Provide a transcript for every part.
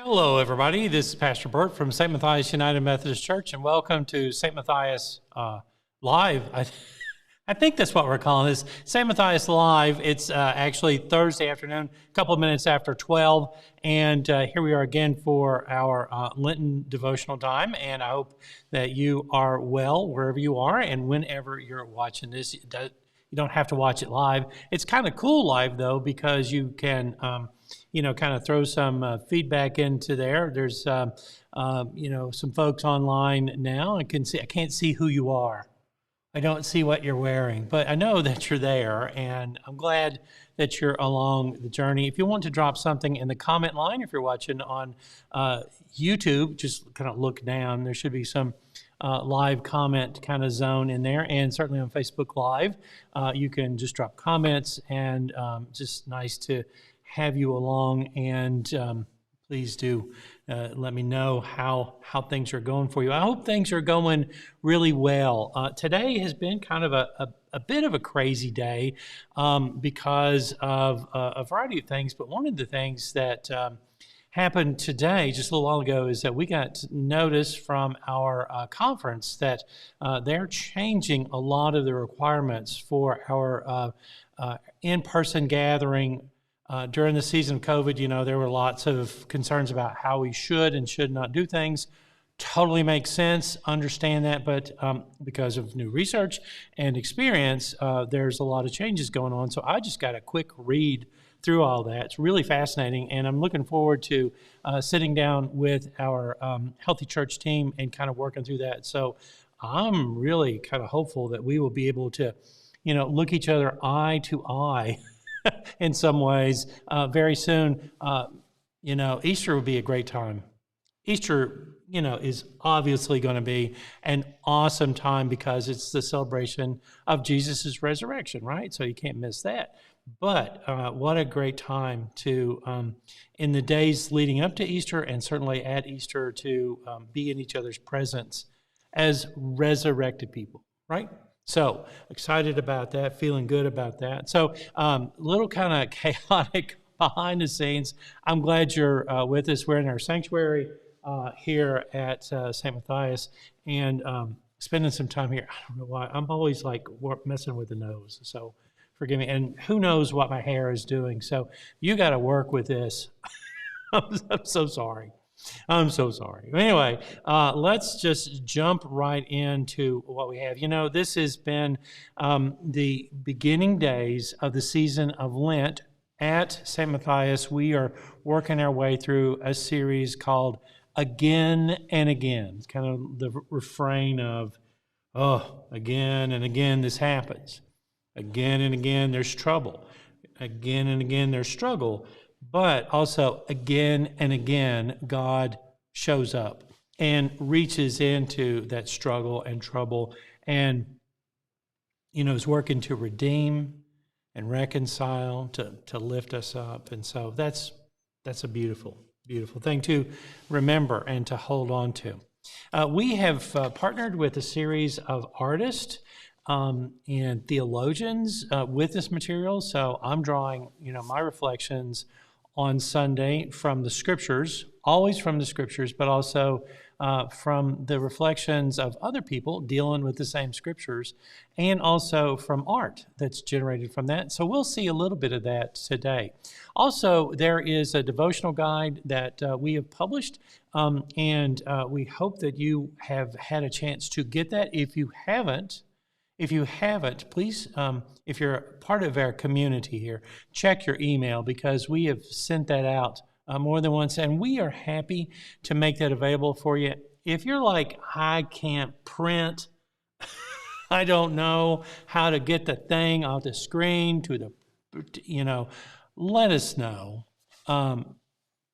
Hello, everybody. This is Pastor Bert from St. Matthias United Methodist Church, and welcome to St. Matthias Live. I think that's what we're calling this, St. Matthias Live. It's actually Thursday afternoon, a couple of minutes after 12, and here we are again for our Lenten devotional time, and I hope that you are well wherever you are and whenever you're watching this. You don't have to watch it live. It's kind of cool live, though, because you can kind of throw some feedback into there. There's, some folks online now. I can't see who you are. I don't see what you're wearing, but I know that you're there, and I'm glad that you're along the journey. If you want to drop something in the comment line, if you're watching on YouTube, just kind of look down. There should be some live comment kind of zone in there, and certainly on Facebook Live, you can just drop comments, and just nice to have you along, and please do let me know how things are going for you. I hope things are going really well. Today has been kind of a bit of a crazy day because of a variety of things, but one of the things that happened today, just a little while ago, is that we got notice from our conference that they're changing a lot of the requirements for our in-person gathering. During the season of COVID, there were lots of concerns about how we should and should not do things. Totally makes sense, understand that, but because of new research and experience, there's a lot of changes going on. So I just got a quick read through all that. It's really fascinating, and I'm looking forward to sitting down with our Healthy Church team and kind of working through that. So I'm really kind of hopeful that we will be able to, look each other eye to eye in some ways very soon. Easter would be a great time. Easter, is obviously going to be an awesome time because it's the celebration of Jesus' resurrection, right? So you can't miss that. But what a great time to, in the days leading up to Easter and certainly at Easter, to be in each other's presence as resurrected people, right? So excited about that, feeling good about that. So little kind of chaotic behind the scenes. I'm glad you're with us. We're in our sanctuary here at St. Matthias and spending some time here. I don't know why. I'm always like messing with the nose, so forgive me. And who knows what my hair is doing. So you got to work with this. I'm so sorry. I'm so sorry. Anyway, let's just jump right into what we have. This has been the beginning days of the season of Lent at St. Matthias. We are working our way through a series called Again and Again. It's kind of the refrain of, again and again this happens. Again and again there's trouble. Again and again there's struggle. But also, again and again, God shows up and reaches into that struggle and trouble and, is working to redeem and reconcile, to lift us up. And so that's a beautiful, beautiful thing to remember and to hold on to. We have partnered with a series of artists and theologians with this material. So I'm drawing, my reflections on Sunday from the Scriptures, always from the Scriptures, but also from the reflections of other people dealing with the same Scriptures, and also from art that's generated from that. So we'll see a little bit of that today. Also, there is a devotional guide that we have published, and we hope that you have had a chance to get that. If you haven't, please, if you're part of our community here, check your email because we have sent that out more than once, and we are happy to make that available for you. If you're like, I can't print, I don't know how to get the thing off the screen to the, let us know.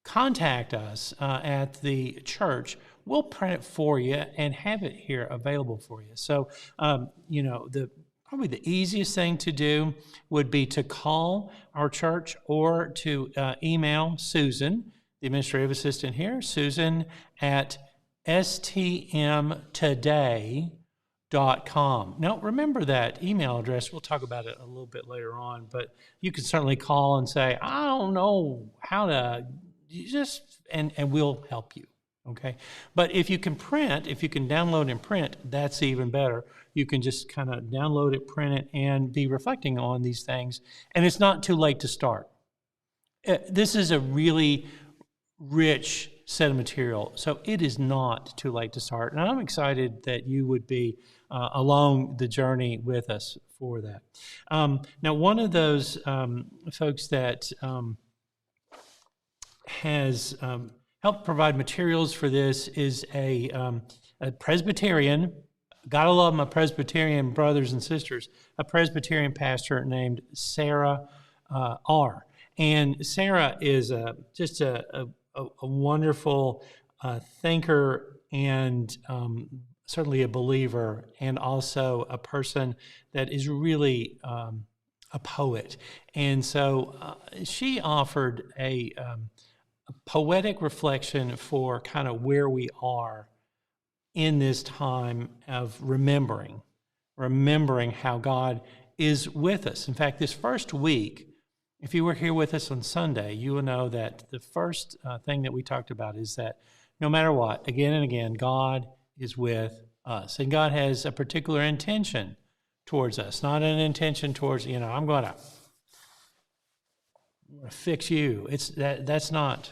Contact us at the church. We'll print it for you and have it here available for you. So, probably the easiest thing to do would be to call our church or to email Susan, the administrative assistant here, Susan at stmtoday.com. Now, remember that email address. We'll talk about it a little bit later on, but you can certainly call and say, I don't know how to you just, and we'll help you. Okay. But if you can download and print, that's even better. You can just kind of download it, print it, and be reflecting on these things. And it's not too late to start. This is a really rich set of material, so it is not too late to start. And I'm excited that you would be along the journey with us for that. Now, one of those folks that has helped provide materials for this is a Presbyterian. Gotta love my Presbyterian brothers and sisters. A Presbyterian pastor named Sarah R. And Sarah is just a wonderful thinker and certainly a believer, and also a person that is really a poet. And so she offered a poetic reflection for kind of where we are in this time of remembering how God is with us. In fact, this first week, if you were here with us on Sunday, you will know that the first thing that we talked about is that no matter what, again and again, God is with us. And God has a particular intention towards us, not an intention towards, I'm going to fix you. That's not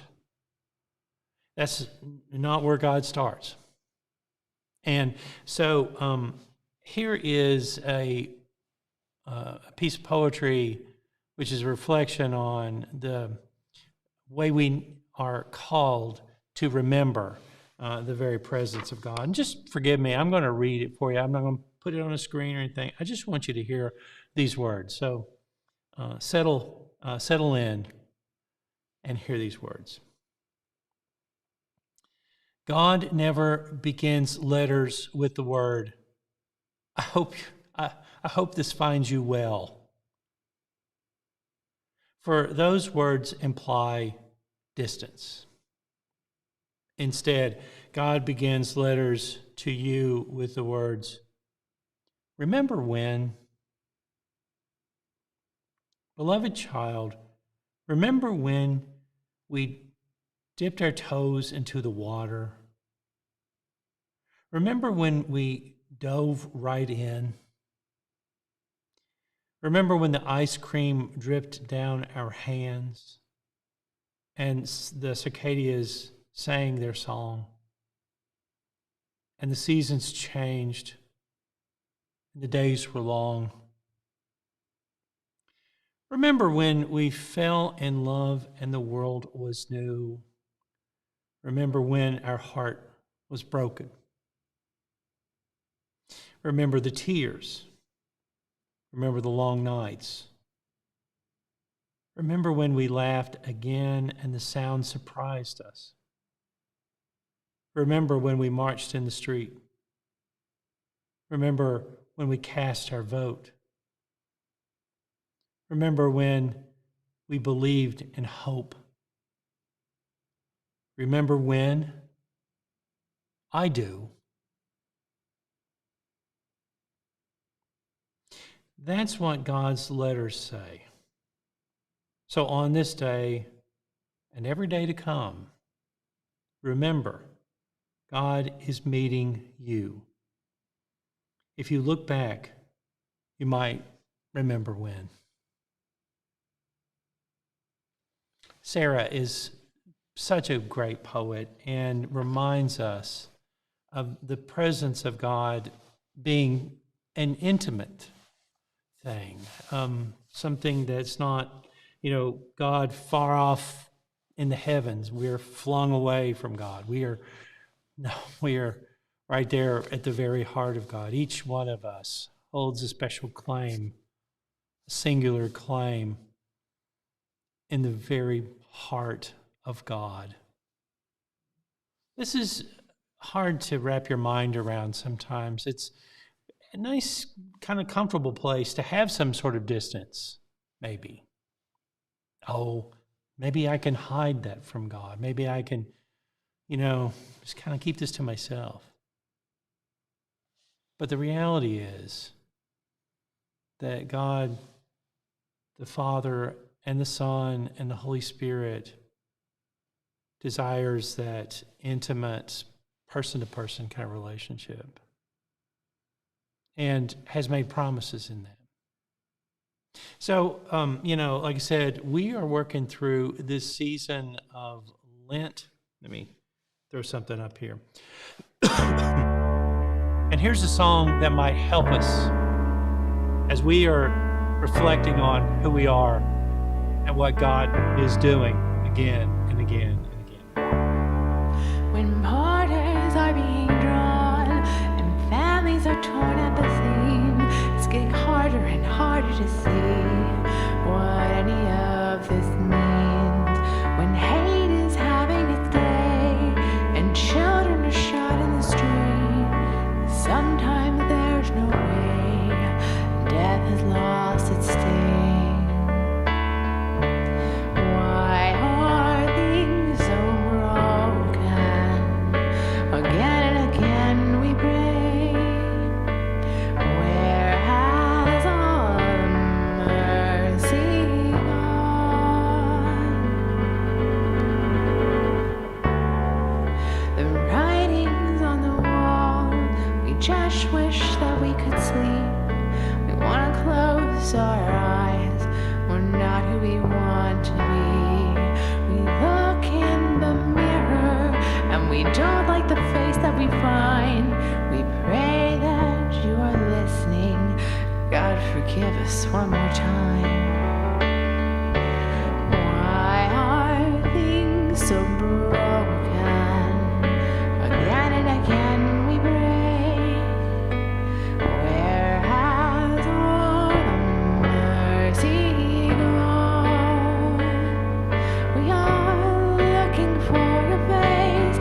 where God starts. And so here is a piece of poetry which is a reflection on the way we are called to remember the very presence of God. And just forgive me, I'm going to read it for you. I'm not going to put it on a screen or anything. I just want you to hear these words. So settle in and hear these words. God never begins letters with the word, I hope this finds you well. For those words imply distance. Instead, God begins letters to you with the words, remember when? Beloved child, remember when we dipped our toes into the water? Remember when we dove right in? Remember when the ice cream dripped down our hands and the cicadas sang their song and the seasons changed and the days were long? Remember when we fell in love and the world was new? Remember when our heart was broken? Remember the tears. Remember the long nights. Remember when we laughed again and the sound surprised us. Remember when we marched in the street. Remember when we cast our vote. Remember when we believed in hope. Remember when? I do. That's what God's letters say. So on this day and every day to come, remember, God is meeting you. If you look back, you might remember when. Sarah is such a great poet and reminds us of the presence of God being an intimate thing, something that's not, God far off in the heavens. We're flung away from God. We are right there at the very heart of God. Each one of us holds a special claim, a singular claim in the very heart of God. This is hard to wrap your mind around sometimes. It's a nice, kind of comfortable place to have some sort of distance, maybe. Oh, maybe I can hide that from God. Maybe I can, just kind of keep this to myself. But the reality is that God, the Father, and the Son, and the Holy Spirit desires that intimate, person-to-person kind of relationship, and has made promises in that. So, like I said, we are working through this season of Lent. Let me throw something up here. And here's a song that might help us as we are reflecting on who we are and what God is doing again and again and again. When borders are being drawn and families are torn at the seam, it's getting harder and harder to see what any of this means. When hate is having its day and children are shot in the street, sometimes there's no way, death has lost its sting. Why are things so broken? Again and again we pray. Where has all the mercy gone? The writings on the wall, we just wish that we could sleep. We want to close our eyes, we're not who we want to be. We look in the mirror and we don't like the face that we find. We pray that you are listening. God, forgive us one more time. Why are things so broken? Again and again we pray. Where has all the mercy gone? We are looking for your face.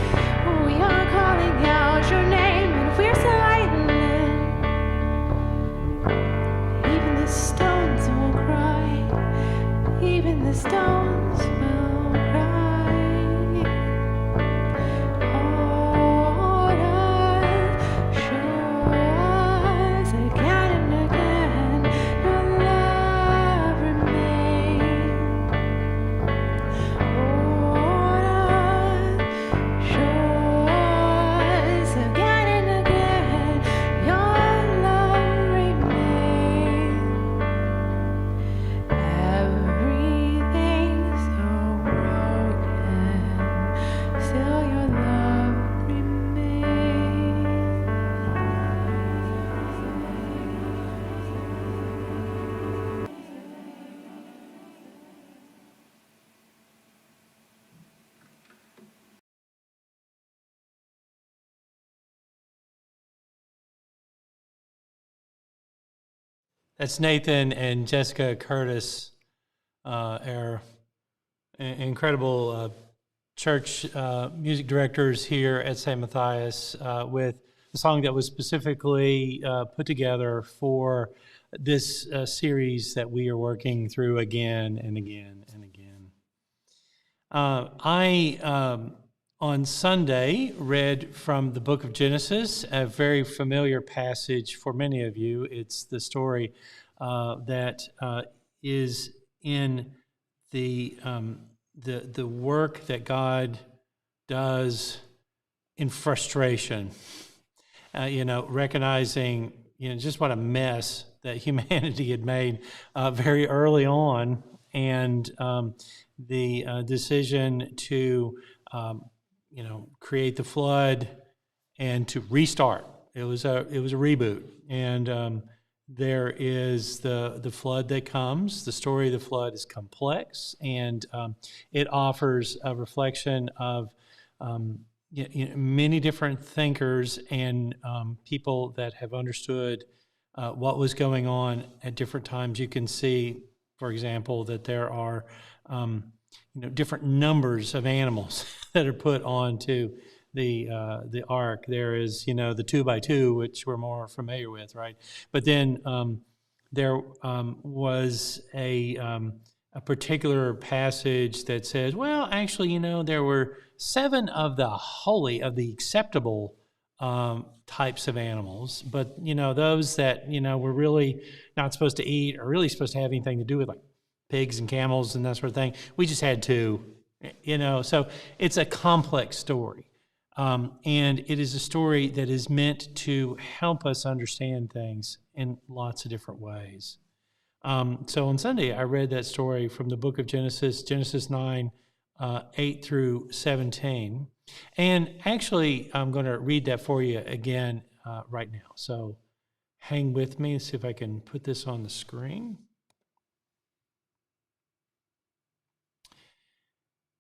We are calling out your name, and if we're silent, even the stones will cry. Even the stones will cry. Hold us, show us again and again your love remains. Hold us, show us again and again your love remains. Everything's so broken, still your love remains. That's Nathan and Jessica Curtis, our incredible church music directors here at St. Matthias, with a song that was specifically put together for this series that we are working through again and again and again. On Sunday, read from the book of Genesis, a very familiar passage for many of you. It's the story that is in the work that God does in frustration. Recognizing just what a mess that humanity had made very early on, and the decision to create the flood and to restart. It was a reboot, and there is the flood that comes. The story of the flood is complex, and it offers a reflection of many different thinkers and people that have understood what was going on at different times. You can see, for example, that there are different numbers of animals that are put onto the ark. There is, the 2x2, which we're more familiar with, right? But then there was a particular passage that says, well, actually, there were 7 of the acceptable types of animals, but those that we're really not supposed to eat or really supposed to have anything to do with, like pigs and camels and that sort of thing. We just had 2, So it's a complex story. And it is a story that is meant to help us understand things in lots of different ways. So on Sunday, I read that story from the book of Genesis, Genesis 9, 8 through 17. And actually, I'm going to read that for you again right now. So hang with me and see if I can put this on the screen.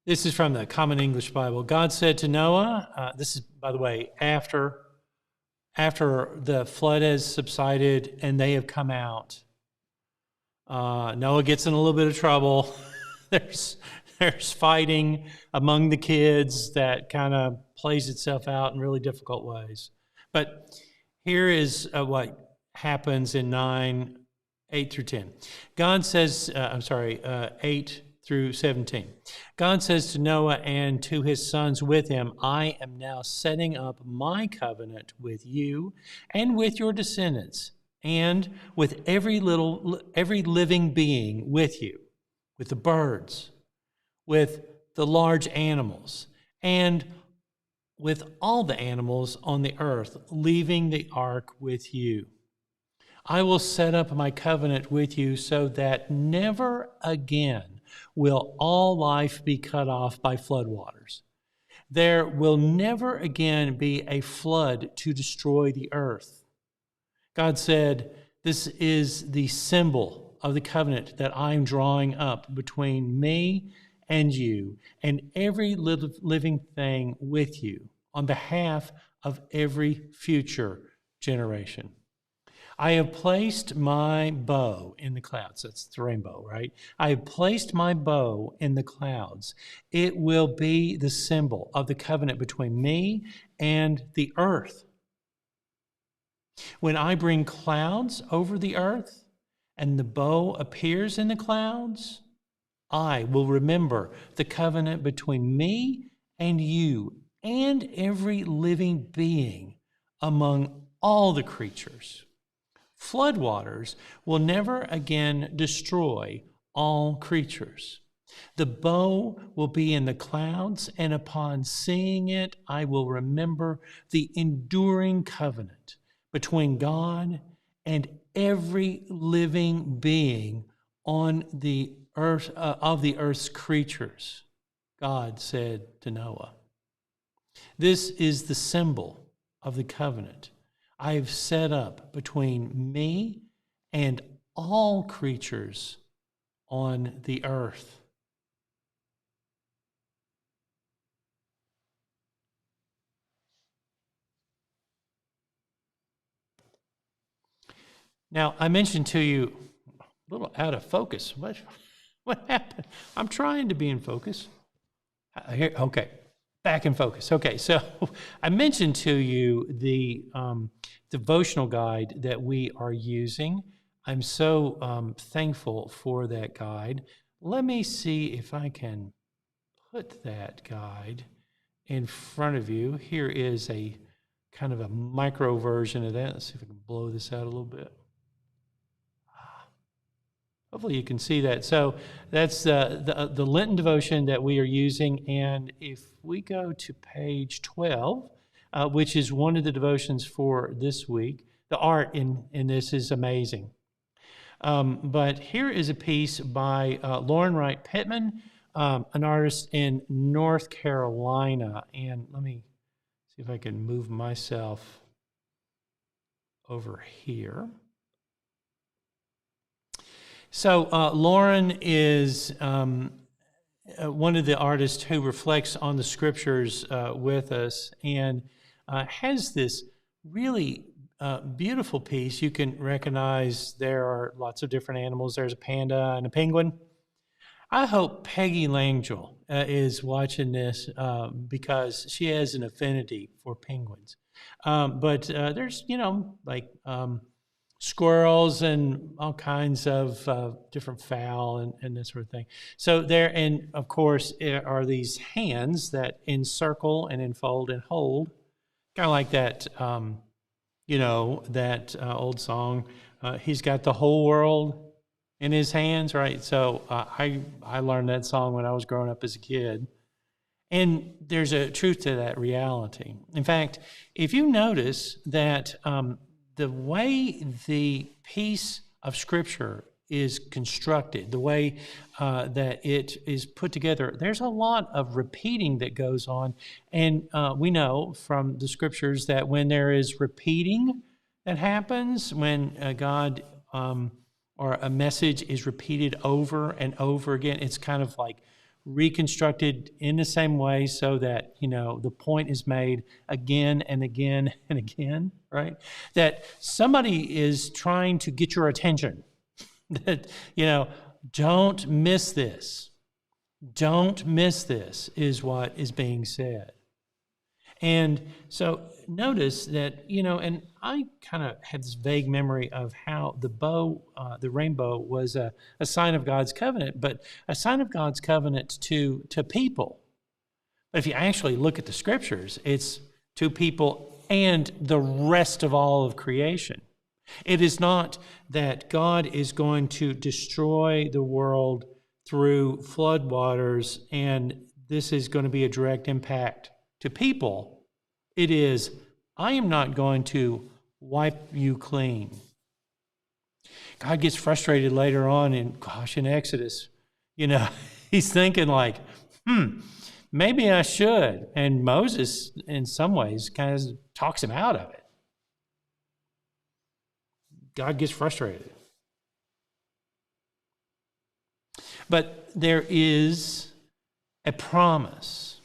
This is from the Common English Bible. God said to Noah, this is, by the way, after the flood has subsided and they have come out. Noah gets in a little bit of trouble. There's fighting among the kids that kind of plays itself out in really difficult ways. But here is what happens in 9, 8 through 10. God says, 8 through 17. God says to Noah and to his sons with him, I am now setting up my covenant with you and with your descendants and with every living being with you, with the birds, with the large animals, and with all the animals on the earth, leaving the ark with you. I will set up my covenant with you so that never again will all life be cut off by floodwaters. There will never again be a flood to destroy the earth. God said, this is the symbol of the covenant that I am drawing up between me and you and every living thing with you on behalf of every future generation. I have placed my bow in the clouds. That's the rainbow, right? I have placed my bow in the clouds. It will be the symbol of the covenant between me and the earth. When I bring clouds over the earth and the bow appears in the clouds, I will remember the covenant between me and you and every living being among all the creatures. Floodwaters will never again destroy all creatures. The bow will be in the clouds, and upon seeing it, I will remember the enduring covenant between God and every living being on the earth of the earth's creatures. God said to Noah, this is the symbol of the covenant I have set up between me and all creatures on the earth. Now, I mentioned to you, a little out of focus. What happened? I'm trying to be in focus. Here, okay, back in focus. Okay, so I mentioned to you the devotional guide that we are using. I'm so thankful for that guide. Let me see if I can put that guide in front of you. Here is a kind of a micro version of that. Let's see if I can blow this out a little bit. Hopefully you can see that. So that's the Lenten devotion that we are using. And if we go to page 12, which is one of the devotions for this week, the art in this is amazing. But here is a piece by Lauren Wright Pittman, an artist in North Carolina. And let me see if I can move myself over here. So Lauren is one of the artists who reflects on the scriptures with us and has this really beautiful piece. You can recognize there are lots of different animals. There's a panda and a penguin. I hope Peggy Langell is watching this because she has an affinity for penguins. But there's, squirrels and all kinds of different fowl and that sort of thing. So there, and of course, are these hands that encircle and enfold and hold, kind of like that, that old song, he's got the whole world in his hands, right? So I learned that song when I was growing up as a kid. And there's a truth to that reality. In fact, if you notice that the way the piece of Scripture is constructed, the way that it is put together, there's a lot of repeating that goes on. And we know from the Scriptures that when there is repeating that happens, when God or a message is repeated over and over again, it's kind of like reconstructed in the same way so that, the point is made again and again and again, right? That somebody is trying to get your attention. That, don't miss this. Don't miss this is what is being said. And so notice that, and I kind of had this vague memory of how the rainbow was a sign of God's covenant, but a sign of God's covenant to people. But if you actually look at the Scriptures, it's to people and the rest of all of creation. It is not that God is going to destroy the world through flood waters and this is going to be a direct impact to people. It is, I am not going to wipe you clean. God gets frustrated later on in Exodus. He's thinking like, maybe I should. And Moses, in some ways, kind of talks him out of it. God gets frustrated. But there is a promise.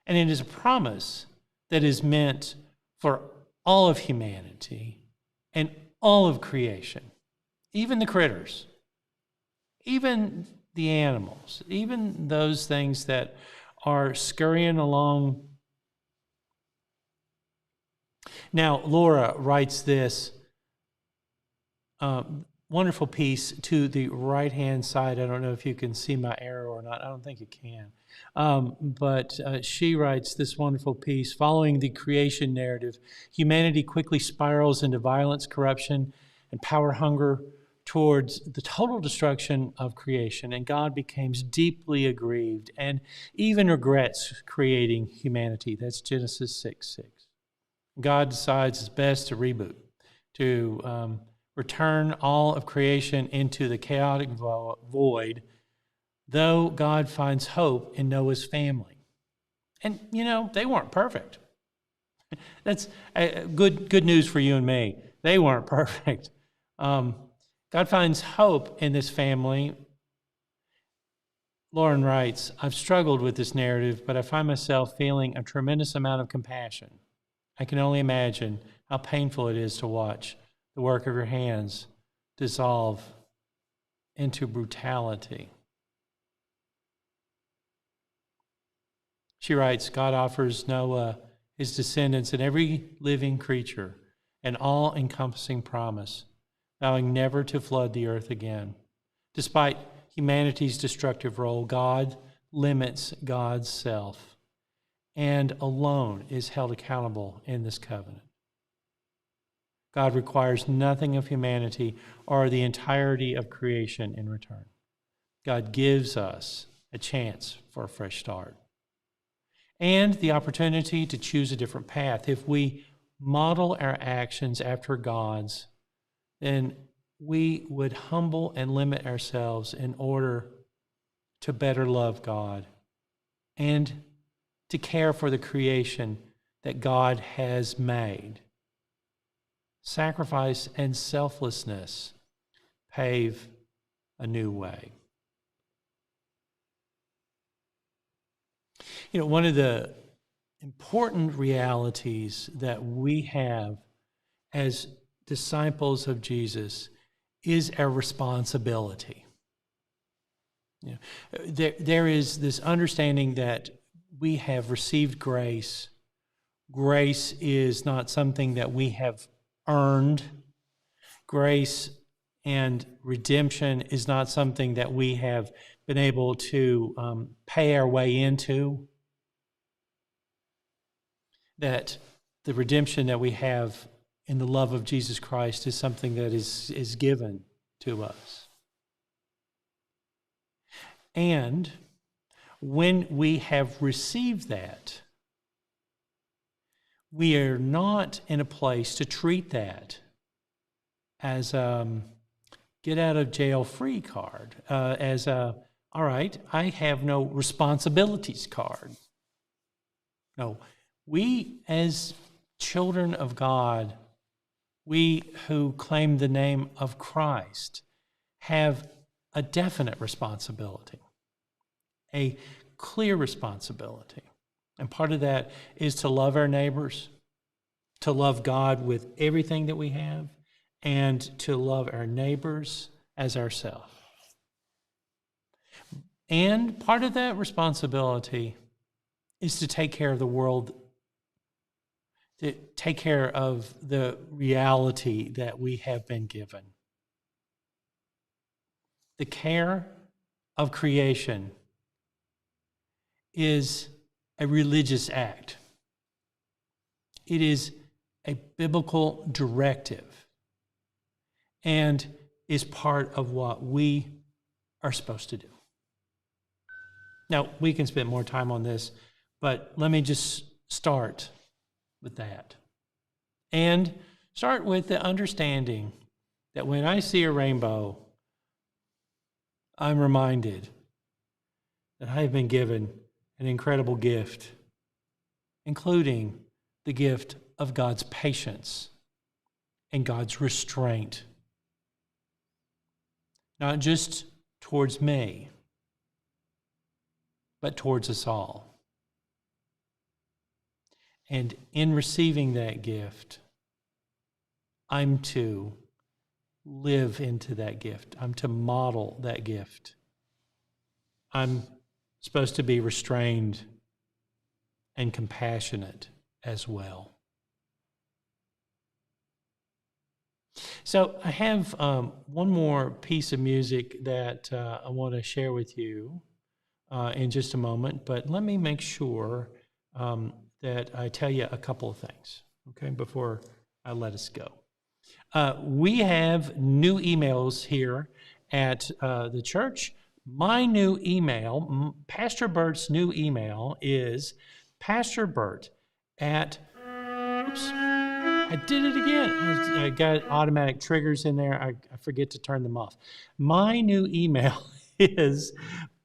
And it is a promise that is meant for all of humanity and all of creation, even the critters, even the animals, even those things that are scurrying along. Now, Laura writes this wonderful piece to the right-hand side. I don't know if you can see my arrow or not. I don't think you can. But she writes this wonderful piece. Following the creation narrative, humanity quickly spirals into violence, corruption, and power hunger towards the total destruction of creation. And God becomes deeply aggrieved and even regrets creating humanity. That's Genesis 6:6. God decides it's best to reboot, to return all of creation into the chaotic void, though God finds hope in Noah's family. And, they weren't perfect. That's good news for you and me. They weren't perfect. God finds hope in this family. Lauren writes, I've struggled with this narrative, but I find myself feeling a tremendous amount of compassion. I can only imagine how painful it is to watch the work of your hands dissolve into brutality. She writes, God offers Noah, his descendants, and every living creature an all-encompassing promise, vowing never to flood the earth again. Despite humanity's destructive role, God limits God's self and alone is held accountable in this covenant. God requires nothing of humanity or the entirety of creation in return. God gives us a chance for a fresh start and the opportunity to choose a different path. If we model our actions after God's, then we would humble and limit ourselves in order to better love God and to care for the creation that God has made. Sacrifice and selflessness pave a new way. One of the important realities that we have as disciples of Jesus is our responsibility. There is this understanding that we have received grace. Grace is not something that we have earned. Grace and redemption is not something that we have been able to pay our way into. That the redemption that we have in the love of Jesus Christ is something that is given to us. And when we have received that, we are not in a place to treat that as a get out of jail free card, as a, all right, I have no responsibilities card. No, we as children of God, we who claim the name of Christ, have a definite responsibility, a clear responsibility. And part of that is to love our neighbors, to love God with everything that we have, and to love our neighbors as ourselves. And part of that responsibility is to take care of the world, to take care of the reality that we have been given. The care of creation is a religious act. It is a biblical directive and is part of what we are supposed to do. Now, we can spend more time on this, but let me just start with that. And start with the understanding that when I see a rainbow, I'm reminded that I have been given an incredible gift, including the gift of God's patience and God's restraint. Not just towards me, but towards us all. And in receiving that gift, I'm to live into that gift. I'm to model that gift. I'm supposed to be restrained and compassionate as well. So I have one more piece of music that I want to share with you in just a moment, but let me make sure that I tell you a couple of things, okay, before I let us go. We have new emails here at the church. My new email, Pastor Bert's new email is pastorbert at, oops, I did it again. I got automatic triggers in there. I forget to turn them off. My new email is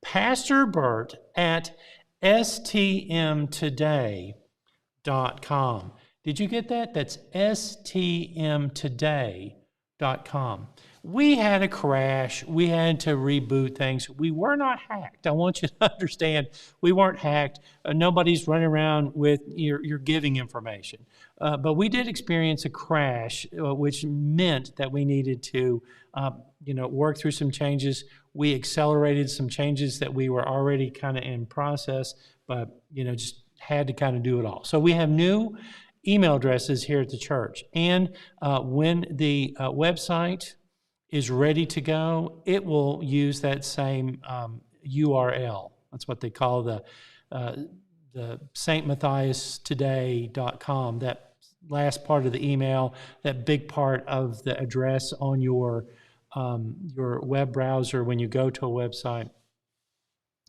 pastorbert at stmtoday.com. Did you get that? That's stmtoday.com. We had a crash. We had to reboot things. We were not hacked. I want you to understand we weren't hacked. Nobody's running around with your giving information. But we did experience a crash, which meant that we needed to work through some changes. We accelerated some changes that we were already kind of in process, but just had to kind of do it all. So we have new email addresses here at the church. And when the website is ready to go, it will use that same URL. That's what they call the stmatthiastoday.com. That last part of the email, that big part of the address on your web browser when you go to a website.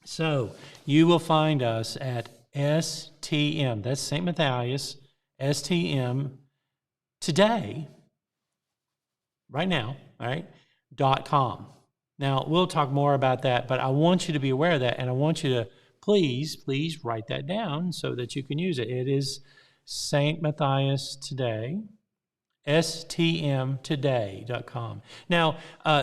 So you will find us at STM, that's St. Matthias, STM today, right now, all right, .com. Now, we'll talk more about that, but I want you to be aware of that, and I want you to please write that down so that you can use it. It is St. Matthias Today, stmtoday.com. Now,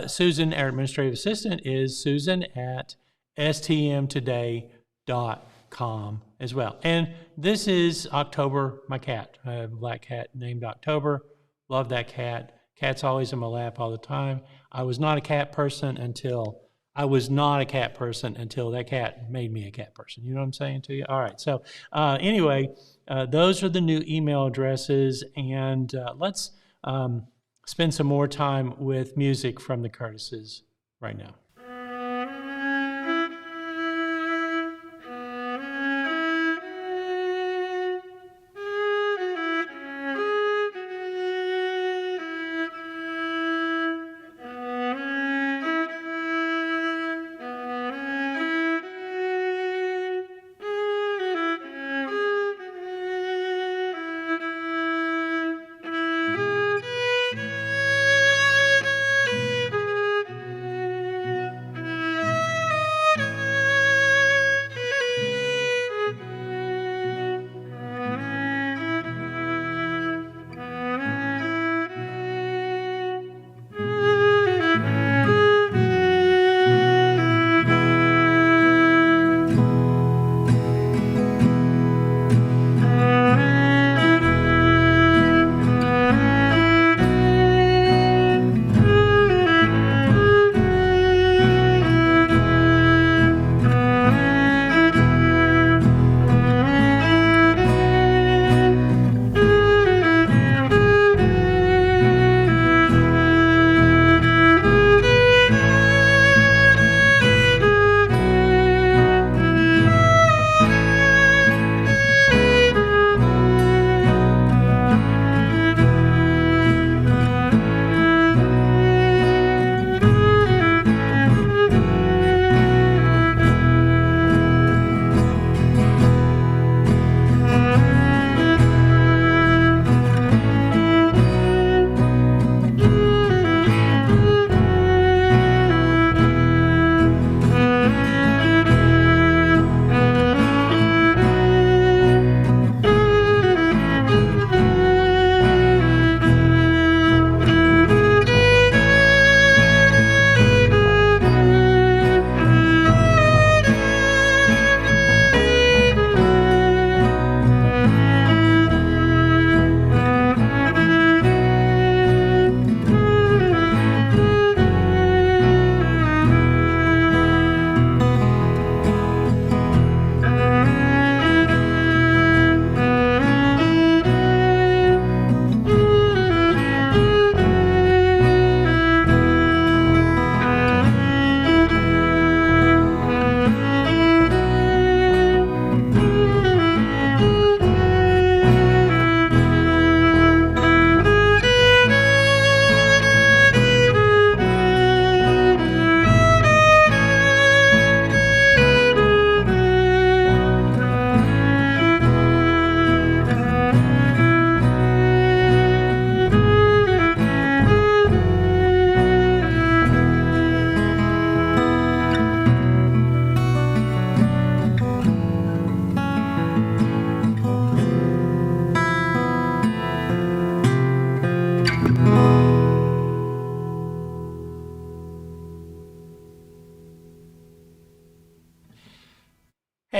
Susan, our administrative assistant, is Susan at stmtoday.com as well. And this is October, my cat. I have a black cat named October. Love that cat. Cat's always in my lap all the time. I was not a cat person until that cat made me a cat person. You know what I'm saying to you? All right. So anyway, those are the new email addresses, and let's spend some more time with music from the Curtises right now.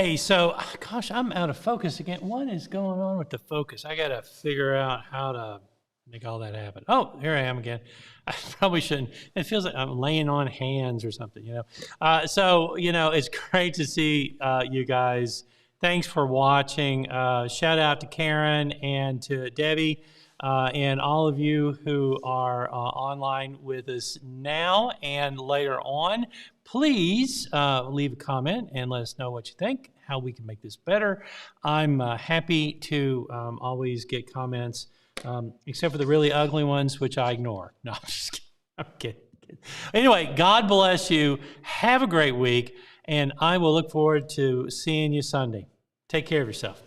Okay, so gosh, I'm out of focus again. What is going on with the focus? I got to figure out how to make all that happen. Oh, here I am again. I probably shouldn't. It feels like I'm laying on hands or something, So, it's great to see you guys. Thanks for watching. Shout out to Karen and to Debbie and all of you who are online with us now and later on. Please leave a comment and let us know what you think, how we can make this better. I'm happy to always get comments, except for the really ugly ones, which I ignore. No, I'm just kidding. I'm kidding. Anyway, God bless you. Have a great week, and I will look forward to seeing you Sunday. Take care of yourself.